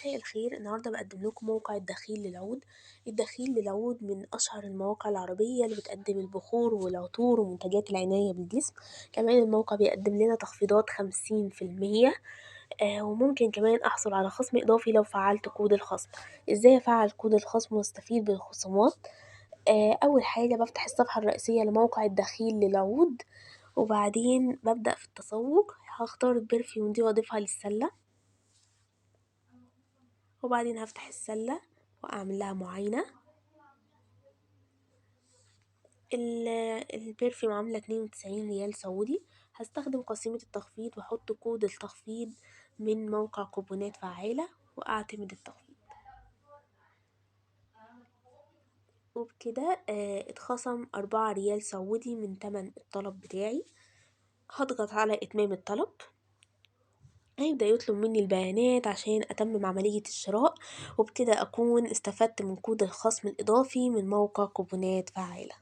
مساء الخير، النهارده باقدم لكم موقع الدخيل للعود. الدخيل للعود من أشهر المواقع العربية اللي بتقدم البخور والعطور ومنتجات العناية بالجسم. كمان الموقع بيقدم لنا تخفيضات 50%. وممكن كمان أحصل على خصم إضافي لو فعلت كود الخصم. إزاي أفعل كود الخصم وأستفيد بالخصومات؟ أول حاجة بافتح الصفحة الرئيسية لموقع الدخيل للعود، وبعدين بابدأ في التسوق، هاختار البرفيوم دي وأضيفها للسلة، وبعدين هافتح السلة وأعمل لها معاينة. البرفيوم عاملة 92 ريال سعودي. هستخدم قسيمة التخفيض وأحط كود التخفيض من موقع كوبونات فعالة وأعتمد التخفيض، وبكده اتخصم 4 ريال سعودي من تمن الطلب بتاعي. هضغط على إتمام الطلب، هيبدأ يطلب مني البيانات عشان أتمم عملية الشراء، وبكده أكون استفدت من كود الخصم الإضافي من موقع كوبونات فعالة.